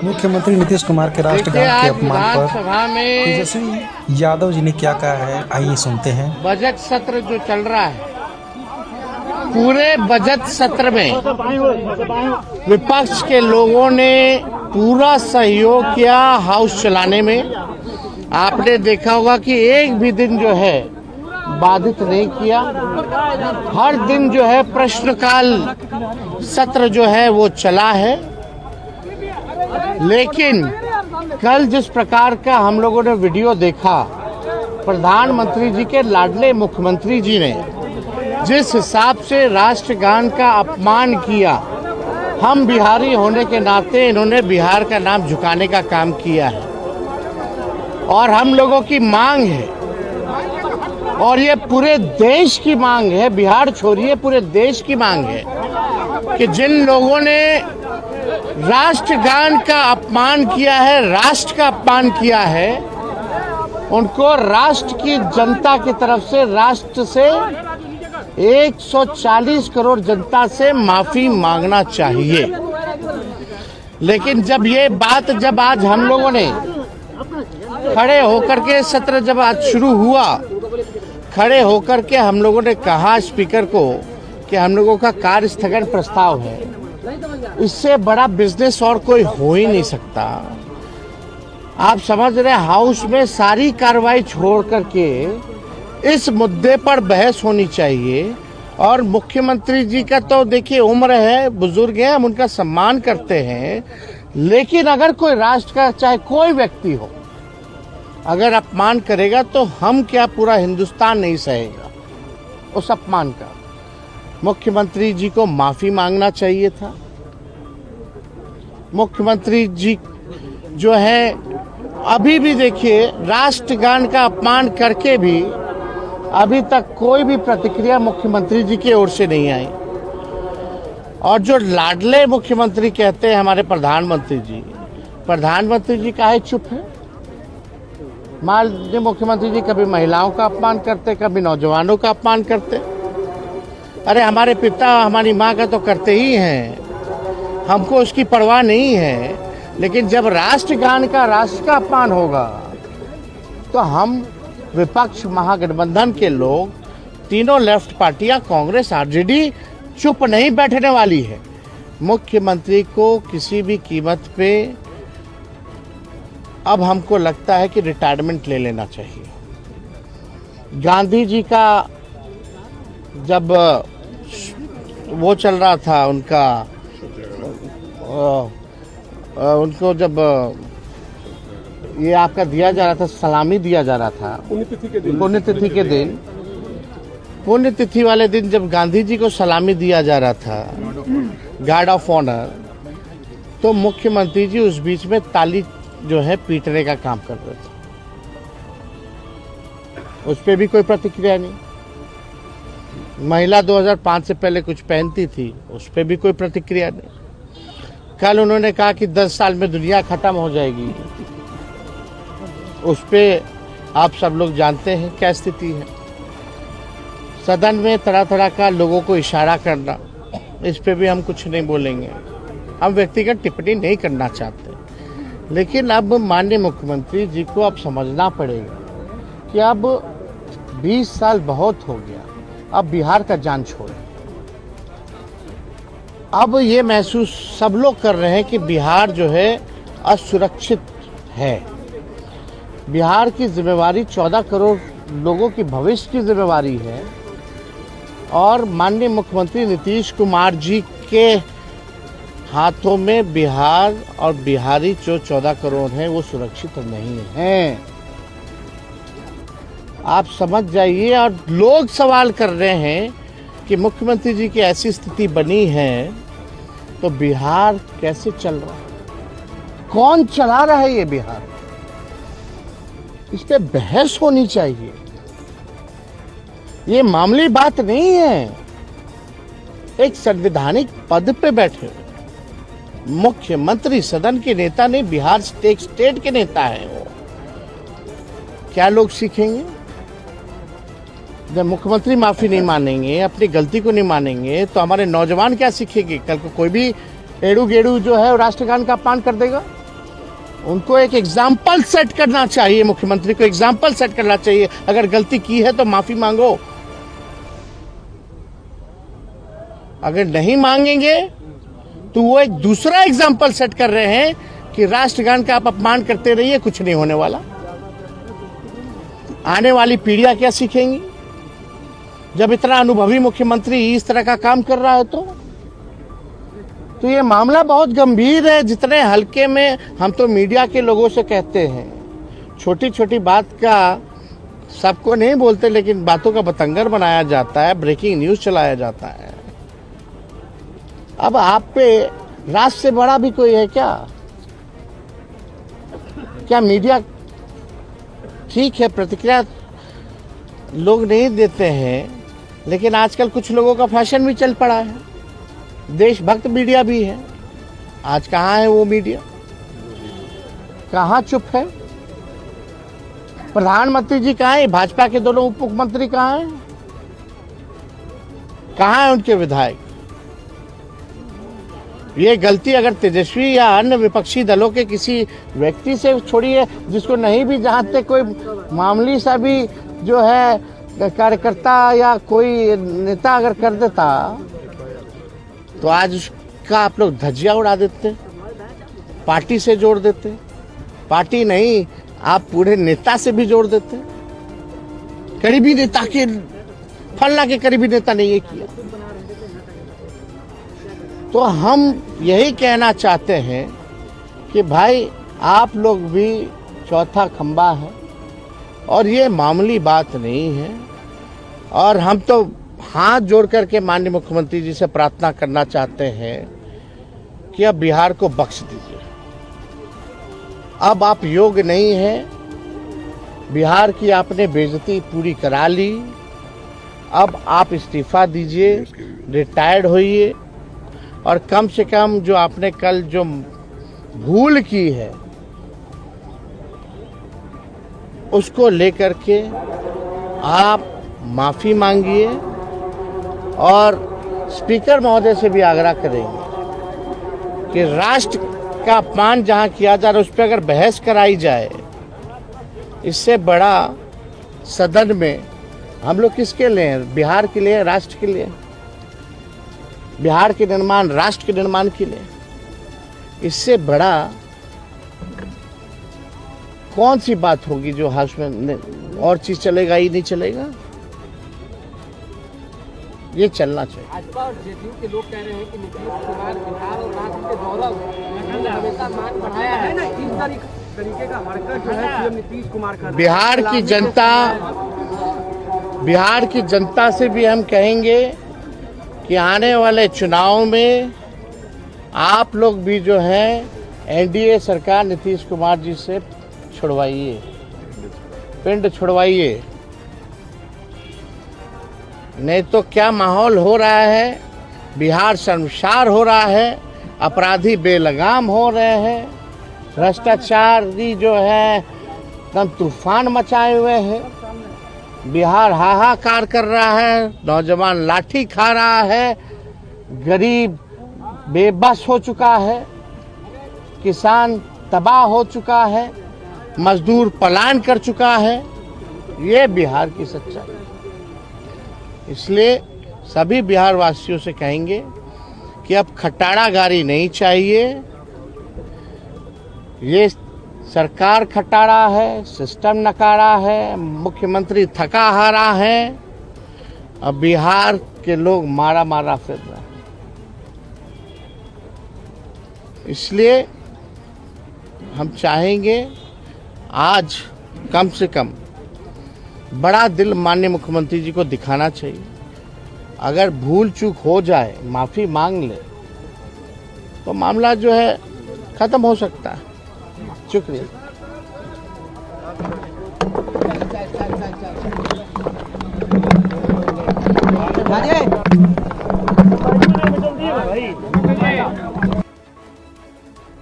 मुख्यमंत्री नीतीश कुमार के राष्ट्रगान के अपमान पर सभा में तेजस्वी यादव जी ने क्या कहा है, आइए सुनते हैं। बजट सत्र जो चल रहा है, पूरे बजट सत्र में विपक्ष के लोगों ने पूरा सहयोग किया हाउस चलाने में। आपने देखा होगा कि एक भी दिन जो है बाधित नहीं किया। हर दिन जो है प्रश्नकाल सत्र जो है वो चला है। लेकिन कल जिस प्रकार का हम लोगों ने वीडियो देखा, प्रधानमंत्री जी के लाडले मुख्यमंत्री जी ने जिस हिसाब से राष्ट्रगान का अपमान किया, हम बिहारी होने के नाते इन्होंने बिहार का नाम झुकाने का काम किया है। और हम लोगों की मांग है, और ये पूरे देश की मांग है, बिहार छोड़िए पूरे देश की मांग है, कि जिन लोगों ने राष्ट्रगान का अपमान किया है, राष्ट्र का अपमान किया है, उनको राष्ट्र की जनता की तरफ से, राष्ट्र से 140 करोड़ जनता से माफी मांगना चाहिए। लेकिन जब ये बात जब आज हम लोगों ने खड़े होकर के सत्र जब आज शुरू हुआ, खड़े होकर के हम लोगों ने कहा स्पीकर को कि हम लोगों का कार्य स्थगन प्रस्ताव है, इससे बड़ा बिजनेस और कोई हो ही नहीं सकता। आप समझ रहे, हाउस में सारी कार्रवाई छोड़ करके इस मुद्दे पर बहस होनी चाहिए। और मुख्यमंत्री जी का तो देखिए उम्र है, बुजुर्ग हैं, हम उनका सम्मान करते हैं। लेकिन अगर कोई राष्ट्र का चाहे कोई व्यक्ति हो, अगर अपमान करेगा तो हम क्या पूरा हिंदुस्तान नहीं सहेगा उस अपमान का। मुख्यमंत्री जी को माफी मांगना चाहिए था। मुख्यमंत्री जी जो है अभी भी देखिए राष्ट्रगान का अपमान करके भी अभी तक कोई भी प्रतिक्रिया मुख्यमंत्री जी की ओर से नहीं आई। और जो लाडले मुख्यमंत्री कहते हैं हमारे प्रधानमंत्री जी काहे चुप है? माननीय मुख्यमंत्री जी कभी महिलाओं का अपमान करते, कभी नौजवानों का अपमान करते। अरे हमारे पिता हमारी माँ का तो करते ही हैं, हमको उसकी परवाह नहीं है। लेकिन जब राष्ट्रगान का, राष्ट्र का अपमान होगा तो हम विपक्ष महागठबंधन के लोग, तीनों लेफ्ट पार्टियां, कांग्रेस, आरजेडी चुप नहीं बैठने वाली है। मुख्यमंत्री को किसी भी कीमत पे अब हमको लगता है कि रिटायरमेंट ले लेना चाहिए। गांधी जी का जब वो चल रहा था उनको जब ये आपका दिया जा रहा था, सलामी दिया जा रहा था पुण्यतिथि वाले दिन जब गांधी जी को सलामी दिया जा रहा था, गार्ड ऑफ ऑनर, तो मुख्यमंत्री जी उस बीच में ताली जो है पीटने का काम कर रहे थे। उस पर भी कोई प्रतिक्रिया नहीं। महिला 2005 से पहले कुछ पहनती थी, उस पर भी कोई प्रतिक्रिया नहीं। कल उन्होंने कहा कि 10 साल में दुनिया खत्म हो जाएगी, उस पे आप सब लोग जानते हैं क्या स्थिति है। सदन में तरह तरह का लोगों को इशारा करना, इस पे भी हम कुछ नहीं बोलेंगे। हम व्यक्तिगत टिप्पणी नहीं करना चाहते। लेकिन अब माननीय मुख्यमंत्री जी को अब समझना पड़ेगा कि अब 20 साल बहुत हो गया, अब बिहार का जान छोड़े। अब ये महसूस सब लोग कर रहे हैं कि बिहार जो है असुरक्षित है। बिहार की जिम्मेवारी 14 करोड़ लोगों की भविष्य की जिम्मेवारी है। और माननीय मुख्यमंत्री नीतीश कुमार जी के हाथों में बिहार और बिहारी जो 14 करोड़ हैं वो सुरक्षित नहीं हैं। आप समझ जाइए। और लोग सवाल कर रहे हैं कि मुख्यमंत्री जी की ऐसी स्थिति बनी है तो बिहार कैसे चल रहा है, कौन चला रहा है ये बिहार, इस पे बहस होनी चाहिए। ये मामूली बात नहीं है। एक संवैधानिक पद पे बैठे हुए मुख्यमंत्री, सदन के नेता नहीं, बिहार स्टेट के नेता है वो। क्या लोग सीखेंगे? जब मुख्यमंत्री माफी नहीं मानेंगे, अपनी गलती को नहीं मानेंगे, तो हमारे नौजवान क्या सीखेंगे? कल को कोई भी एड़ू गेड़ू जो है वो राष्ट्रगान का अपमान कर देगा। उनको एक एग्जाम्पल सेट करना चाहिए, मुख्यमंत्री को एग्जाम्पल सेट करना चाहिए। अगर गलती की है तो माफी मांगो, अगर नहीं मांगेंगे तो वो एक दूसरा एग्जाम्पल सेट कर रहे हैं कि राष्ट्रगान का आप अपमान करते रहिए, कुछ नहीं होने वाला। आने वाली पीढ़ियां क्या सीखेंगी जब इतना अनुभवी मुख्यमंत्री इस तरह का काम कर रहा है? तो ये मामला बहुत गंभीर है। जितने हल्के में हम तो मीडिया के लोगों से कहते हैं, छोटी छोटी बात का सबको नहीं बोलते, लेकिन बातों का बतंगर बनाया जाता है, ब्रेकिंग न्यूज चलाया जाता है। अब आप पे राज से बड़ा भी कोई है क्या? क्या मीडिया ठीक है, प्रतिक्रिया लोग नहीं देते हैं, लेकिन आजकल कुछ लोगों का फैशन भी चल पड़ा है, देशभक्त मीडिया भी है। आज कहाँ है वो मीडिया? कहाँ चुप है? प्रधानमंत्री जी कहाँ है? भाजपा के दोनों उप मुख्यमंत्री कहाँ हैं? कहाँ है उनके विधायक? ये गलती अगर तेजस्वी या अन्य विपक्षी दलों के किसी व्यक्ति से छोड़िए, जिसको नहीं भी जानते, कोई मामूली सा भी जो है कार्यकर्ता या कोई नेता अगर कर देता तो आज उसका आप लोग धज्जियां उड़ा देते, पार्टी से जोड़ देते। पार्टी नहीं, आप पूरे नेता से भी जोड़ देते। करीबी नेता के, फलना के करीबी नेता ने ये किया। तो हम यही कहना चाहते हैं कि भाई आप लोग भी चौथा खंबा है और ये मामूली बात नहीं है। और हम तो हाथ जोड़ करके माननीय मुख्यमंत्री जी से प्रार्थना करना चाहते हैं कि अब बिहार को बख्श दीजिए। अब आप योग्य नहीं हैं, बिहार की आपने बेइज्जती पूरी करा ली। अब आप इस्तीफा दीजिए, रिटायर्ड होइए और कम से कम जो आपने कल जो भूल की है उसको लेकर के आप माफी मांगिए। और स्पीकर महोदय से भी आग्रह करेंगे कि राष्ट्र का अपमान जहां किया जा रहा है उस पर अगर बहस कराई जाए, इससे बड़ा सदन में हम लोग किसके लिए हैं? बिहार के लिए, राष्ट्र के लिए, बिहार के निर्माण, राष्ट्र के निर्माण के लिए। इससे बड़ा कौन सी बात होगी जो हाउस में और चीज चलेगा ही नहीं चलेगा? ये चलना चाहिए। भाजपा और जेडीयू के लोग कह रहे हैं कि नीतीश कुमार बिहार और राज्य के गौरव हमेशा मान बढ़ाया है ना, इस तरीके का हरकत जो है सीएम नीतीश कुमार का। बिहार की जनता से भी हम कहेंगे कि आने वाले चुनाव में आप लोग भी जो है एनडीए सरकार नीतीश कुमार जी से छुड़वाइए, पिंड छुड़वाइए। नहीं तो क्या माहौल हो रहा है, बिहार शर्मसार हो रहा है, अपराधी बेलगाम हो रहे हैं, भ्रष्टाचारी जो है एकदम तूफान मचाए हुए हैं, बिहार हाहाकार कर रहा है, नौजवान लाठी खा रहा है, गरीब बेबस हो चुका है, किसान तबाह हो चुका है, मजदूर पलायन कर चुका है। ये बिहार की सच्चाई। इसलिए सभी बिहार वासियों से कहेंगे कि अब खटारागारी नहीं चाहिए। ये सरकार खटारा है, सिस्टम नकारा है, मुख्यमंत्री थका हारा है, अब बिहार के लोग मारा मारा फिर रहे हैं। इसलिए हम चाहेंगे आज कम से कम बड़ा दिल माननीय मुख्यमंत्री जी को दिखाना चाहिए। अगर भूल चूक हो जाए, माफी मांग ले तो मामला जो है खत्म हो सकता है। शुक्रिया।